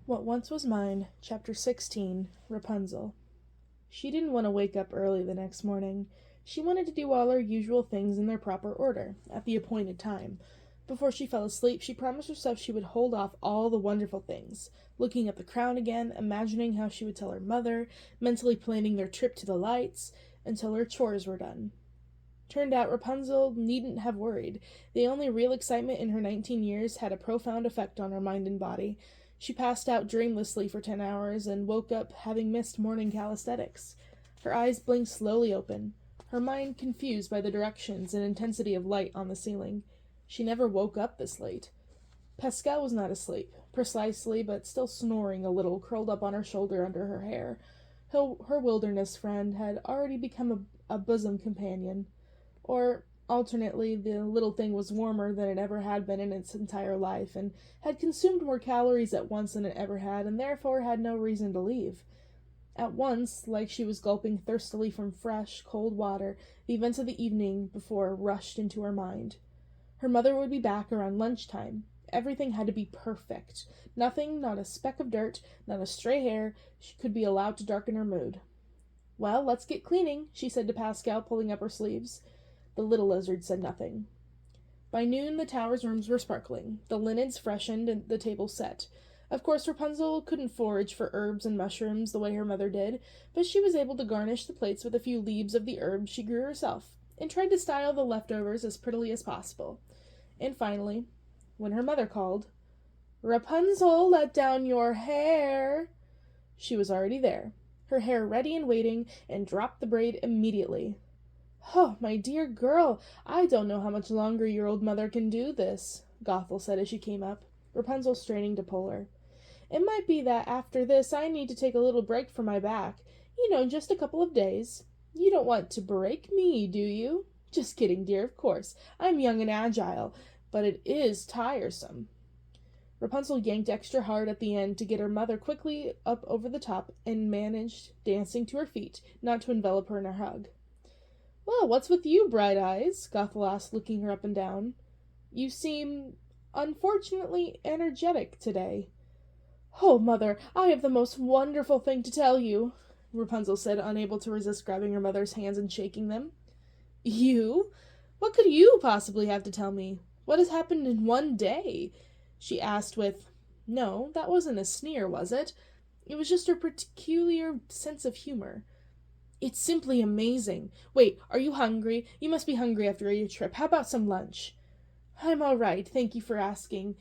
What Once Was Mine, Chapter 16, Rapunzel. She didn't want to wake up early the next morning. She wanted to do all her usual things in their proper order, at the appointed time. Before she fell asleep, she promised herself she would hold off all the wonderful things, looking at the crown again, imagining how she would tell her mother, mentally planning their trip to the lights, until her chores were done. Turned out Rapunzel needn't have worried. The only real excitement in her 19 years had a profound effect on her mind and body. She passed out dreamlessly for 10 hours and woke up having missed morning calisthenics. Her eyes blinked slowly open, her mind confused by the directions and intensity of light on the ceiling. She never woke up this late. Pascal was not asleep, precisely, but still snoring a little, curled up on her shoulder under her hair. Her wilderness friend had already become a bosom companion. Or, alternately, the little thing was warmer than it ever had been in its entire life, and had consumed more calories at once than it ever had, and therefore had no reason to leave. At once, like she was gulping thirstily from fresh, cold water, the events of the evening before rushed into her mind. Her mother would be back around lunchtime. Everything had to be perfect. Nothing, not a speck of dirt, not a stray hair, could be allowed to darken her mood. "Well, let's get cleaning," she said to Pascal, pulling up her sleeves. The little lizard said nothing. By noon the tower's rooms were sparkling, the linens freshened, and the table set. Of course Rapunzel couldn't forage for herbs and mushrooms the way her mother did, but she was able to garnish the plates with a few leaves of the herbs she grew herself, and tried to style the leftovers as prettily as possible. And finally, when her mother called, "Rapunzel, let down your hair," she was already there, her hair ready and waiting, and dropped the braid immediately. "Oh, my dear girl, I don't know how much longer your old mother can do this," Gothel said as she came up, Rapunzel straining to pull her. "It might be that after this I need to take a little break for my back. Just a couple of days. You don't want to break me, do you?" "Just kidding, dear, of course. I'm young and agile, but it is tiresome." Rapunzel yanked extra hard at the end to get her mother quickly up over the top and managed, dancing to her feet, not to envelop her in her hug. "Well, what's with you, Bright Eyes?" Gothel asked, looking her up and down. "You seem unfortunately energetic today." "Oh, Mother, I have the most wonderful thing to tell you," Rapunzel said, unable to resist grabbing her mother's hands and shaking them. "You? What could you possibly have to tell me? What has happened in one day?" she asked no, that wasn't a sneer, was it? It was just her peculiar sense of humor. "It's simply amazing. Wait, are you hungry? You must be hungry after your trip. How about some lunch?" "I'm all right, thank you for asking.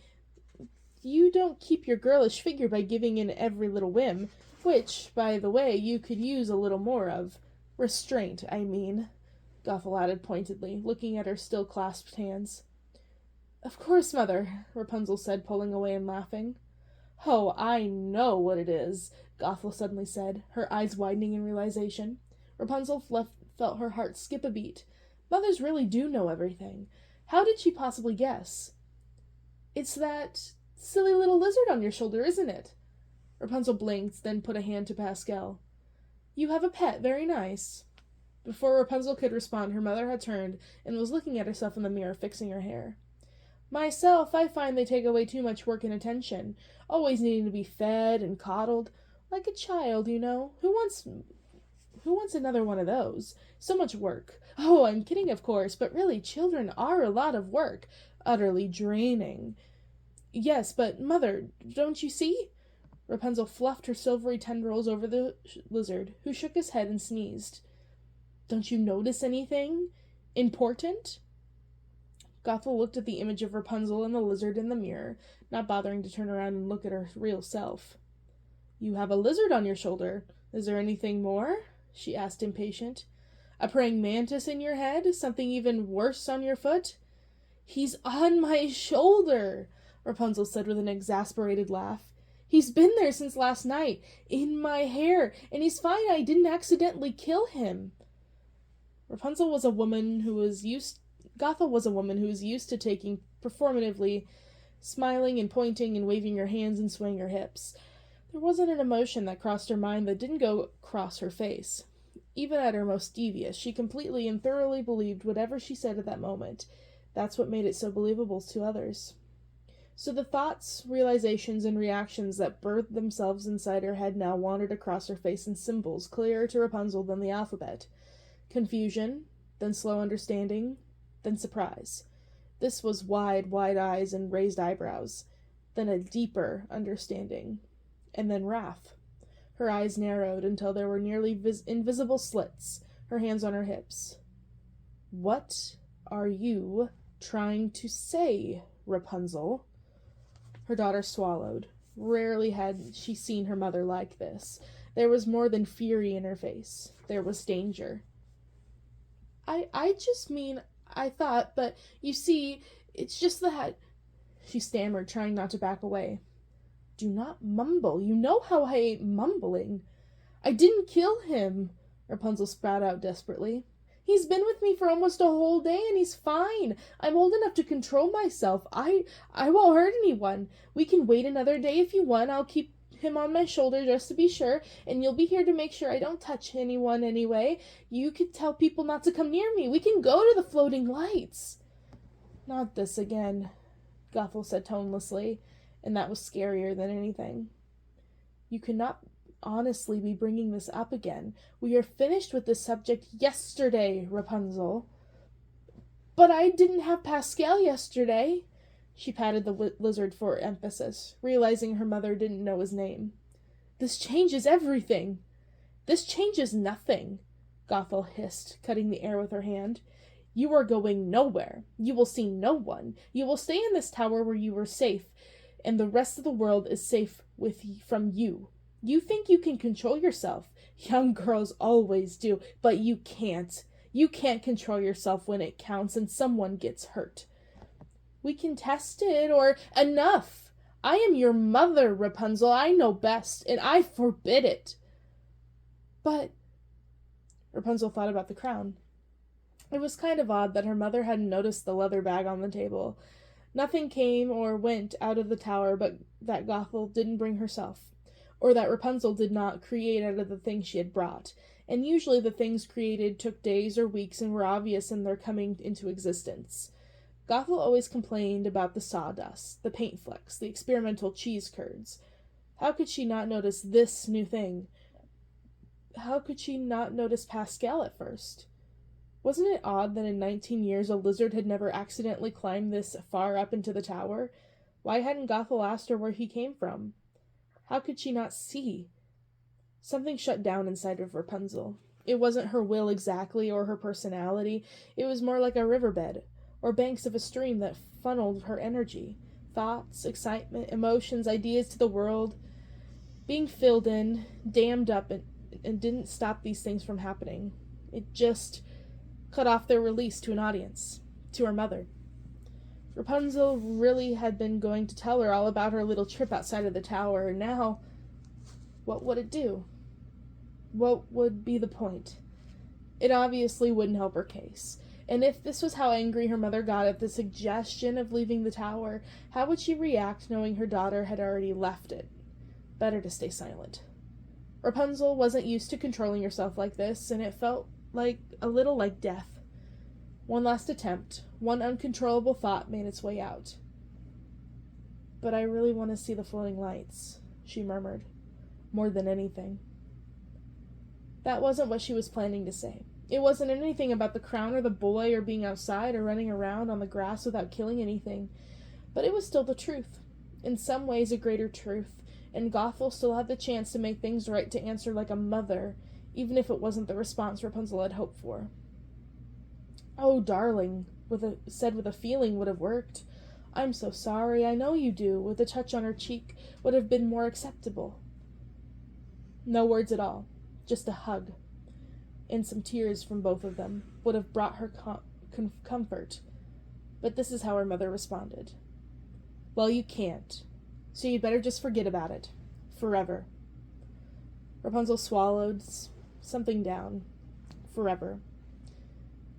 You don't keep your girlish figure by giving in every little whim, which, by the way, you could use a little more of. Restraint, I mean," Gothel added pointedly, looking at her still clasped hands. "Of course, Mother," Rapunzel said, pulling away and laughing. "Oh, I know what it is," Gothel suddenly said, her eyes widening in realization. Rapunzel felt her heart skip a beat. Mothers really do know everything. How did she possibly guess? "It's that silly little lizard on your shoulder, isn't it?" Rapunzel blinked, then put a hand to Pascal. "You have a pet, very nice." Before Rapunzel could respond, her mother had turned and was looking at herself in the mirror, fixing her hair. "Myself, I find they take away too much work and attention, always needing to be fed and coddled, like a child, Who wants another one of those? So much work. Oh, I'm kidding, of course, but really, children are a lot of work. Utterly draining." "Yes, but, Mother, don't you see?" Rapunzel fluffed her silvery tendrils over the lizard, who shook his head and sneezed. "Don't you notice anything important?" Gothel looked at the image of Rapunzel and the lizard in the mirror, not bothering to turn around and look at her real self. "You have a lizard on your shoulder. Is there anything more?" she asked, impatient. "A praying mantis in your head? Something even worse on your foot?" "He's on my shoulder," Rapunzel said with an exasperated laugh. "He's been there since last night, in my hair, and he's fine. I didn't accidentally kill him." Gothel was a woman who was used to taking performatively, smiling and pointing and waving her hands and swaying her hips. There wasn't an emotion that crossed her mind that didn't go across her face. Even at her most devious, she completely and thoroughly believed whatever she said at that moment. That's what made it so believable to others. So the thoughts, realizations, and reactions that birthed themselves inside her head now wandered across her face in symbols clearer to Rapunzel than the alphabet. Confusion, then slow understanding, then surprise. This was wide, wide eyes and raised eyebrows, then a deeper understanding, and then wrath. Her eyes narrowed until there were nearly invisible slits, her hands on her hips. "What are you trying to say, Rapunzel?" Her daughter swallowed. Rarely had she seen her mother like this. There was more than fury in her face. There was danger. I just mean, I thought, but you see, it's just that," she stammered, trying not to back away. "Do not mumble. You know how I hate mumbling." "I didn't kill him," Rapunzel spat out desperately. "He's been with me for almost a whole day, and he's fine. I'm old enough to control myself. I won't hurt anyone. We can wait another day if you want. I'll keep him on my shoulder just to be sure, and you'll be here to make sure I don't touch anyone anyway. You could tell people not to come near me. We can go to the floating lights." "Not this again," Gothel said tonelessly, and that was scarier than anything. "You cannot honestly be bringing this up again. We are finished with this subject yesterday, Rapunzel." "But I didn't have Pascal yesterday." She patted the lizard for emphasis, realizing her mother didn't know his name. "This changes everything." "This changes nothing," Gothel hissed, cutting the air with her hand. "You are going nowhere. You will see no one. You will stay in this tower where you are safe, and the rest of the world is safe from you. You think you can control yourself. Young girls always do, but you can't. You can't control yourself when it counts and someone gets hurt. We can test it, or enough. I am your mother, Rapunzel. I know best, and I forbid it." "But," Rapunzel thought about the crown. It was kind of odd that her mother hadn't noticed the leather bag on the table. Nothing came or went out of the tower but that Gothel didn't bring herself, or that Rapunzel did not create out of the things she had brought, and usually the things created took days or weeks and were obvious in their coming into existence. Gothel always complained about the sawdust, the paint flecks, the experimental cheese curds. How could she not notice this new thing? How could she not notice Pascal at first? Wasn't it odd that in 19 years a lizard had never accidentally climbed this far up into the tower? Why hadn't Gothel asked her where he came from? How could she not see? Something shut down inside of Rapunzel. It wasn't her will exactly, or her personality. It was more like a riverbed, or banks of a stream that funneled her energy. Thoughts, excitement, emotions, ideas to the world, being filled in, dammed up, and didn't stop these things from happening. It just cut off their release to an audience, to her mother. Rapunzel really had been going to tell her all about her little trip outside of the tower, and now, what would it do? What would be the point? It obviously wouldn't help her case. And if this was how angry her mother got at the suggestion of leaving the tower, how would she react knowing her daughter had already left it? Better to stay silent. Rapunzel wasn't used to controlling herself like this, and it felt a little like death. One last attempt, one uncontrollable thought made its way out. "But I really want to see the floating lights," she murmured, "more than anything." That wasn't what she was planning to say. It wasn't anything about the crown or the boy or being outside or running around on the grass without killing anything. But it was still the truth. In some ways a greater truth, and Gothel still had the chance to make things right, to answer like a mother, even if it wasn't the response Rapunzel had hoped for. "Oh, darling," said with a feeling would have worked. "I'm so sorry, I know you do," with a touch on her cheek would have been more acceptable. No words at all, just a hug, and some tears from both of them would have brought her comfort. But this is how her mother responded. "Well, you can't, so you'd better just forget about it. Forever." Rapunzel swallowed something down. Forever.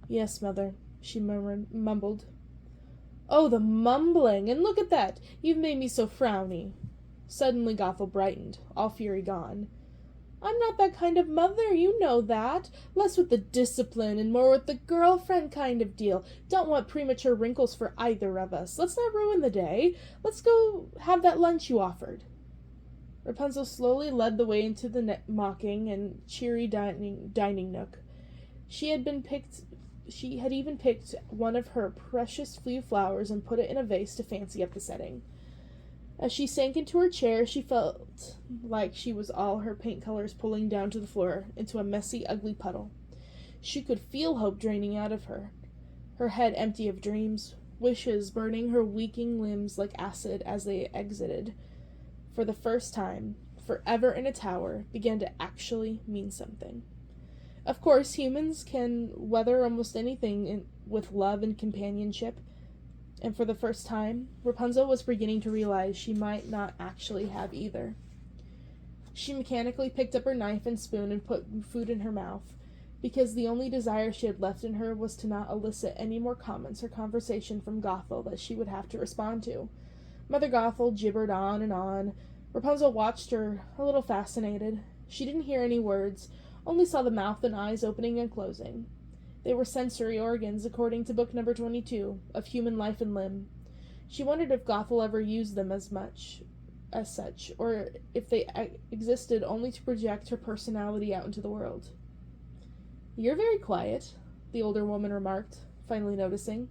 "Yes, mother," she mumbled. "Oh, the mumbling! And look at that! You've made me so frowny." Suddenly Gothel brightened, all fury gone. I'm not that kind of mother, you know that. Less with the discipline and more with the girlfriend kind of deal. Don't want premature wrinkles for either of us. Let's not ruin the day. Let's go have that lunch you offered. Rapunzel slowly led the way into the mocking and cheery dining nook. She had even picked one of her precious few flowers and put it in a vase to fancy up the setting. As she sank into her chair, she felt like she was all her paint colors pulling down to the floor into a messy, ugly puddle. She could feel hope draining out of her, her head empty of dreams, wishes burning her weaking limbs like acid as they exited. For the first time, forever in a tower began to actually mean something. Of course, humans can weather almost anything with love and companionship, and for the first time, Rapunzel was beginning to realize she might not actually have either. She mechanically picked up her knife and spoon and put food in her mouth, because the only desire she had left in her was to not elicit any more comments or conversation from Gothel that she would have to respond to. Mother Gothel gibbered on and on. Rapunzel watched her, a little fascinated. She didn't hear any words, only saw the mouth and eyes opening and closing. They were sensory organs, according to book number 22, of human life and limb. She wondered if Gothel ever used them as such, or if they existed only to project her personality out into the world. "You're very quiet," the older woman remarked, finally noticing.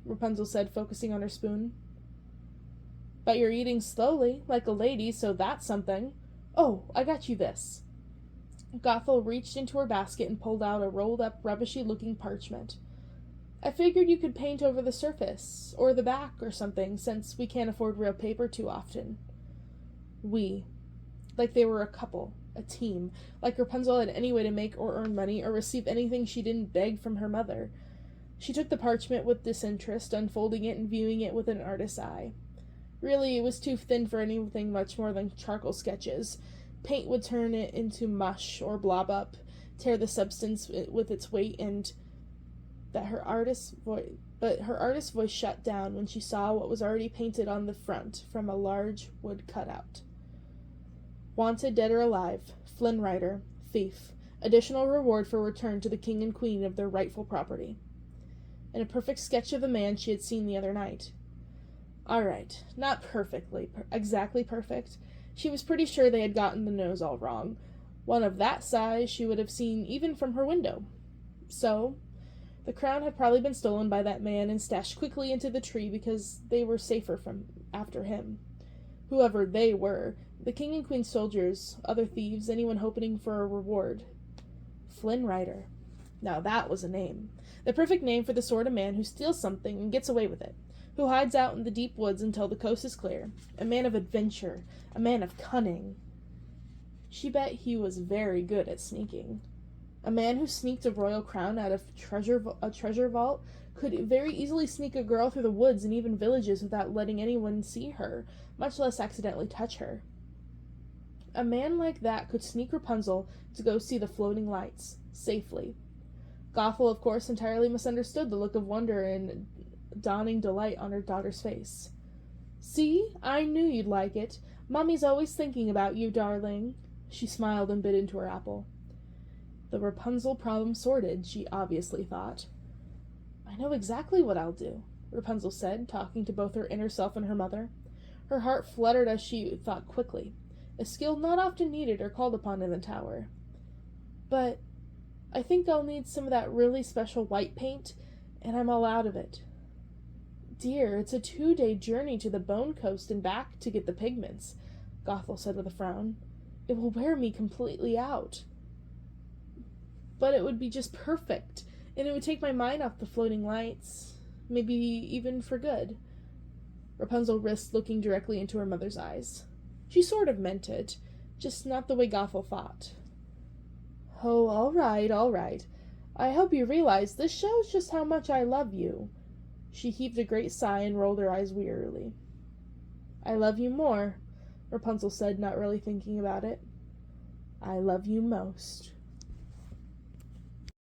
Rapunzel said, focusing on her spoon. "But you're eating slowly, like a lady, so that's something. Oh, I got you this." Gothel reached into her basket and pulled out a rolled-up, rubbishy-looking parchment. "I figured you could paint over the surface, or the back, or something, since we can't afford real paper too often." We. Like they were a couple, a team. Like Rapunzel had any way to make or earn money, or receive anything she didn't beg from her mother. She took the parchment with disinterest, unfolding it and viewing it with an artist's eye. Really, it was too thin for anything much more than charcoal sketches. Paint would turn it into mush or blob up, tear the substance with its weight, and her artist's voice shut down when she saw what was already painted on the front from a large wood cutout. "Wanted, dead or alive, Flynn Rider, thief. Additional reward for return to the king and queen of their rightful property." And a perfect sketch of the man she had seen the other night. All right, not exactly perfect. She was pretty sure they had gotten the nose all wrong. One of that size she would have seen even from her window. So, the crown had probably been stolen by that man and stashed quickly into the tree because they were safer from after him. Whoever they were, the king and queen soldiers, other thieves, anyone hoping for a reward. Flynn Rider. Now that was a name. The perfect name for the sort of man who steals something and gets away with it, who hides out in the deep woods until the coast is clear, a man of adventure, a man of cunning. She bet he was very good at sneaking. A man who sneaked a royal crown out of a treasure vault could very easily sneak a girl through the woods and even villages without letting anyone see her, much less accidentally touch her. A man like that could sneak Rapunzel to go see the floating lights, safely. Gothel, of course, entirely misunderstood the look of wonder and dawning delight on her daughter's face. "See? I knew you'd like it. Mummy's always thinking about you, darling." She smiled and bit into her apple. The Rapunzel problem sorted, she obviously thought. "I know exactly what I'll do," Rapunzel said, talking to both her inner self and her mother. Her heart fluttered as she thought quickly, a skill not often needed or called upon in the tower. "But I think I'll need some of that really special white paint, and I'm all out of it." "Dear, it's a 2-day journey to the Bone Coast and back to get the pigments," Gothel said with a frown. "It will wear me completely out." "But it would be just perfect, and it would take my mind off the floating lights, maybe even for good." Rapunzel risked looking directly into her mother's eyes. She sort of meant it, just not the way Gothel thought. "Oh, all right, all right. I hope you realize this shows just how much I love you." She heaved a great sigh and rolled her eyes wearily. "I love you more," Rapunzel said, not really thinking about it. "I love you most."